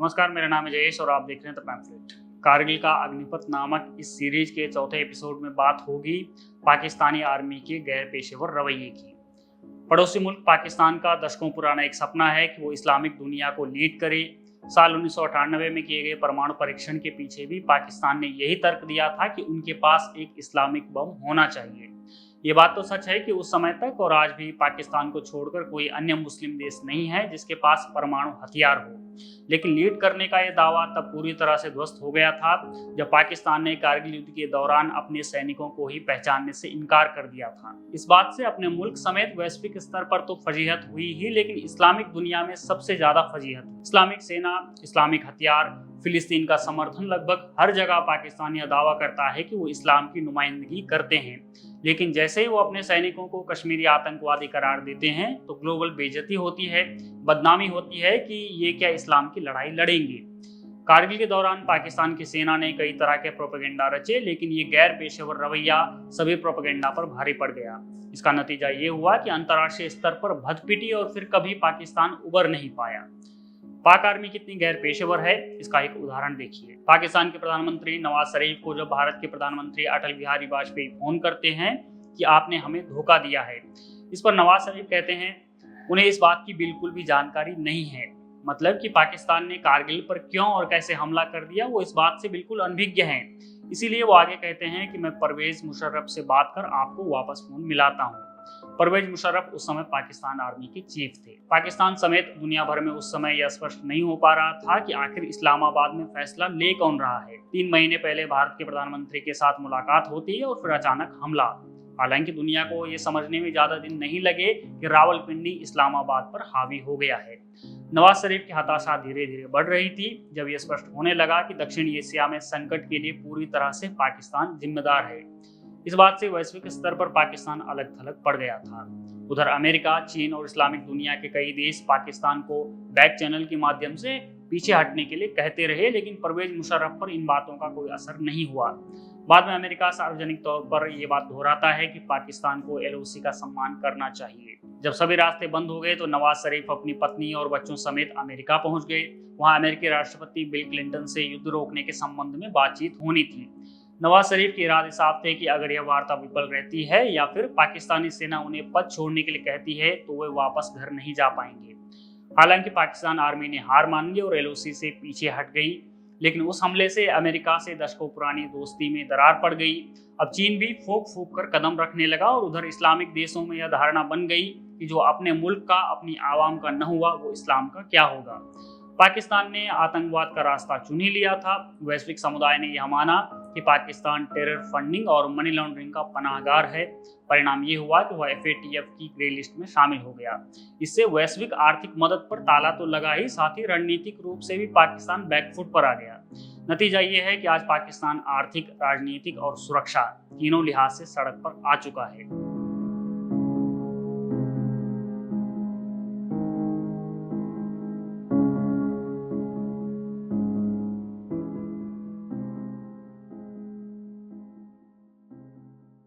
नमस्कार, मेरा नाम है जयेश और आप देख रहे हैं द पैम्फलेट। कारगिल का अग्निपथ नामक इस सीरीज के चौथे एपिसोड में बात होगी पाकिस्तानी आर्मी के गैर पेशेवर रवैये की। पड़ोसी मुल्क पाकिस्तान का दशकों पुराना एक सपना है कि वो इस्लामिक दुनिया को लीड करे। साल 1998 में किए गए परमाणु परीक्षण के पीछे भी पाकिस्तान ने यही तर्क दिया था कि उनके पास एक इस्लामिक बम होना चाहिए। ये बात तो सच है कि उस समय तक और आज भी पाकिस्तान को छोड़कर कोई अन्य मुस्लिम देश नहीं है जिसके पास परमाणु हथियार हो। लेकिन लीड करने का यह दावा तब पूरी तरह से ध्वस्त हो गया था जब पाकिस्तान ने कारगिल युद्ध के दौरान अपने सैनिकों को ही पहचानने से इनकार कर दिया था। इस बात से अपने मुल्क समेत वैश्विक स्तर पर तो फजीहत हुई ही, लेकिन इस्लामिक दुनिया में सबसे ज्यादा फजीहत इस्लामिक सेना, इस्लामिक हथियार, फिलिस्तीन का समर्थन, लगभग हर जगह पाकिस्तान यह दावा करता है कि वो इस्लाम की नुमाइंदगी करते हैं। लेकिन जैसे ही वो अपने सैनिकों को कश्मीरी आतंकवादी करार देते हैं तो ग्लोबल बेइज्जती होती है, बदनामी होती है कि ये क्या इस्लाम की लड़ाई लड़ेंगे। कारगिल के दौरान पाकिस्तान की सेना ने कई तरह के प्रोपेगेंडा रचे, लेकिन ये गैर पेशेवर रवैया सभी प्रोपेगेंडा पर भारी पड़ गया। इसका नतीजा ये हुआ कि अंतर्राष्ट्रीय स्तर पर भदपिटी और फिर कभी पाकिस्तान उबर नहीं पाया। पाक आर्मी कितनी गैर पेशेवर है, इसका एक उदाहरण देखिए। पाकिस्तान के प्रधानमंत्री नवाज शरीफ को जब भारत के प्रधानमंत्री अटल बिहारी वाजपेयी फोन करते हैं कि आपने हमें धोखा दिया है, इस पर नवाज शरीफ कहते हैं उन्हें इस बात की बिल्कुल भी जानकारी नहीं है। मतलब कि पाकिस्तान ने कारगिल पर क्यों और कैसे हमला कर दिया वो इस बात से बिल्कुल अनभिज्ञ हैं। इसीलिए वो आगे कहते हैं कि मैं परवेज मुशर्रफ से बात कर आपको वापस फोन मिलाता हूँ। परवेज मुशर्रफ उस समय पाकिस्तान आर्मी के चीफ थे। पाकिस्तान समेत दुनिया भर में उस समय यह स्पष्ट नहीं हो पा रहा था कि आखिर इस्लामाबाद में फैसला ले कौन रहा है। 3 महीने पहले भारत के प्रधानमंत्री के साथ मुलाकात होती है और फिर अचानक हमला। हालांकि दुनिया को ये समझने में ज्यादा दिन नहीं लगे कि रावलपिंडी इस्लामाबाद पर हावी हो गया है। नवाज शरीफ की हताशा धीरे धीरे बढ़ रही थी जब यह स्पष्ट होने लगा कि दक्षिण एशिया में संकट के लिए पूरी तरह से पाकिस्तान जिम्मेदार है। इस बात से वैश्विक स्तर पर पाकिस्तान अलग थलग पड़ गया था। उधर अमेरिका, चीन और इस्लामिक दुनिया के कई देश पाकिस्तान को बैक चैनल के माध्यम से पीछे हटने के लिए कहते रहे, लेकिन परवेज मुशर्रफ पर इन बातों का कोई असर नहीं हुआ। बाद में अमेरिका सार्वजनिक तौर पर यह बात दोहराता है कि पाकिस्तान को LOC का सम्मान करना चाहिए। जब सभी रास्ते बंद हो गए तो नवाज शरीफ अपनी पत्नी और बच्चों समेत अमेरिका पहुंच गए। वहां अमेरिकी राष्ट्रपति बिल क्लिंटन से युद्ध रोकने के संबंध में बातचीत होनी थी। नवाज शरीफ के इरादे साफ थे कि अगर यह वार्ता विफल रहती है या फिर पाकिस्तानी सेना उन्हें पद छोड़ने के लिए कहती है तो वे वापस घर नहीं जा पाएंगे। हालांकि पाकिस्तान आर्मी ने हार मान ली और LOC से पीछे हट गई, लेकिन उस हमले से अमेरिका से दशकों पुरानी दोस्ती में दरार पड़ गई। अब चीन भी फूंक फूंक कर कदम रखने लगा और उधर इस्लामिक देशों में यह धारणा बन गई कि जो अपने मुल्क का, अपनी आवाम का न हुआ वो इस्लाम का क्या होगा। पाकिस्तान ने आतंकवाद का रास्ता चुन ही लिया था। वैश्विक समुदाय ने यह माना कि पाकिस्तान टेरर फंडिंग और मनी लॉन्ड्रिंग का पनाहगार है। परिणाम ये हुआ कि वह FATF की ग्रे लिस्ट में शामिल हो गया। इससे वैश्विक आर्थिक मदद पर ताला तो लगा ही, साथ ही रणनीतिक रूप से भी पाकिस्तान बैकफुट पर आ गया। नतीजा ये है कि आज पाकिस्तान आर्थिक, राजनीतिक और सुरक्षा तीनों लिहाज से सड़क पर आ चुका है।